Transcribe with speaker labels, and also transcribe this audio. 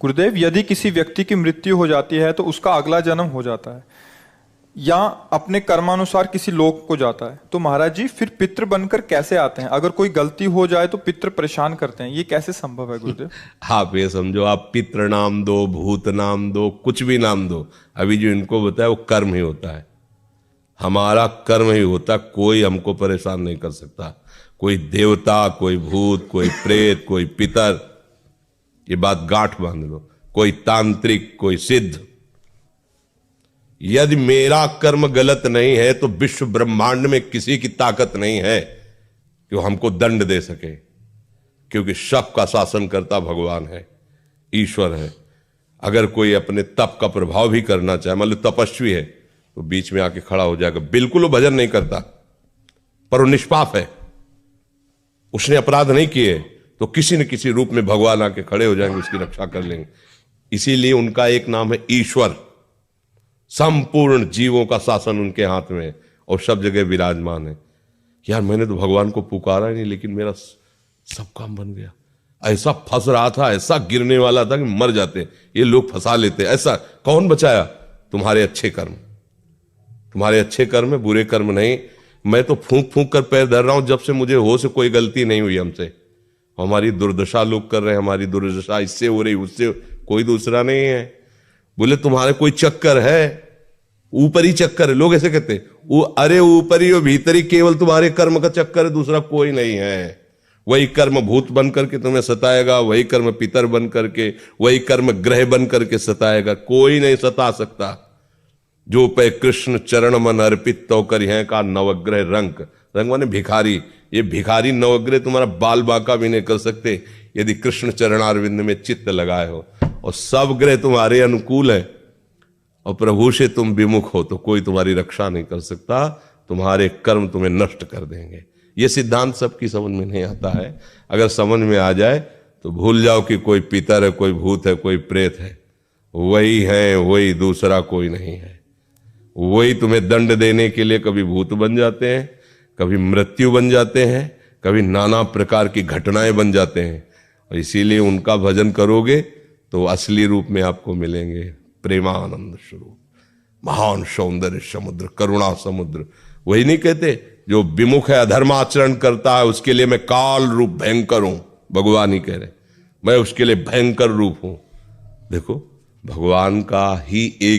Speaker 1: गुरुदेव, यदि किसी व्यक्ति की मृत्यु हो जाती है तो उसका अगला जन्म हो जाता है या अपने कर्मानुसार किसी लोक को जाता है, तो महाराज जी फिर पितृ बनकर कैसे आते हैं? अगर कोई गलती हो जाए तो पितृ परेशान करते हैं, ये कैसे संभव है गुरुदेव?
Speaker 2: आप ये समझो, आप पितृ नाम दो, भूत नाम दो, कुछ भी नाम दो, अभी जो इनको बताया वो कर्म ही होता है। हमारा कर्म ही होता, कोई हमको परेशान नहीं कर सकता। कोई देवता, कोई भूत, कोई प्रेत, कोई पितर, ये बात गांठ बांध लो, कोई तांत्रिक, कोई सिद्ध। यदि मेरा कर्म गलत नहीं है तो विश्व ब्रह्मांड में किसी की ताकत नहीं है कि वो हमको दंड दे सके, क्योंकि सबका शासन करता भगवान है, ईश्वर है। अगर कोई अपने तप का प्रभाव भी करना चाहे, मान लो तपस्वी है, तो बीच में आके खड़ा हो जाएगा, बिल्कुल वो भजन नहीं करता पर वो निष्पाप है, उसने अपराध नहीं किए, तो किसी न किसी रूप में भगवान आके खड़े हो जाएंगे, उसकी रक्षा कर लेंगे। इसीलिए उनका एक नाम है ईश्वर। संपूर्ण जीवों का शासन उनके हाथ में है और सब जगह विराजमान है। यार मैंने तो भगवान को पुकारा ही नहीं, लेकिन मेरा सब काम बन गया। ऐसा फंस रहा था, ऐसा गिरने वाला था कि मर जाते, ये लोग फंसा लेते। ऐसा कौन बचाया? तुम्हारे अच्छे कर्म, तुम्हारे अच्छे कर्म है, बुरे कर्म नहीं। मैं तो फूंक फूंक कर पैर धर रहा हूं, जब से मुझे होश से कोई गलती नहीं हुई हमसे। हमारी दुर्दशा लोग कर रहे हैं, हमारी दुर्दशा इससे हो रही, उससे, कोई दूसरा नहीं है। बोले तुम्हारे कोई चक्कर है? ऊपरी चक्कर है, लोग ऐसे कहते हैं। वो अरे ऊपरी और भीतरी, केवल तुम्हारे कर्म का चक्कर है, दूसरा कोई नहीं है। वही कर्म भूत बन करके तुम्हें सताएगा, वही कर्म पितर बन करके, वही कर्म ग्रह बन करके सताएगा, कोई नहीं सता सकता। जो पे कृष्ण चरण मन अर्पित तो कर है का नवग्रह रंग, रंग माने भिखारी। ये भिखारी नवग्रह तुम्हारा बाल बांका भी नहीं कर सकते यदि कृष्ण चरणारविंद में चित्त लगाए हो। और सब ग्रह तुम्हारे अनुकूल है और प्रभु से तुम विमुख हो तो कोई तुम्हारी रक्षा नहीं कर सकता, तुम्हारे कर्म तुम्हें नष्ट कर देंगे। ये सिद्धांत सबकी समझ में नहीं आता है। अगर समझ में आ जाए तो भूल जाओ कि कोई पितर है, कोई भूत है, कोई प्रेत है। वही है, वही, दूसरा कोई नहीं है। वही तुम्हें दंड देने के लिए कभी भूत बन जाते हैं, कभी मृत्यु बन जाते हैं, कभी नाना प्रकार की घटनाएं बन जाते हैं। और इसीलिए उनका भजन करोगे तो असली रूप में आपको मिलेंगे। प्रेमानंद स्वरूप, महान सौंदर्य समुद्र, करुणा समुद्र। वही नहीं कहते जो विमुख है, अधर्माचरण करता है, उसके लिए मैं काल रूप भयंकर हूं। भगवान ही कह रहे, मैं उसके लिए भयंकर रूप हूं। देखो, भगवान का ही एक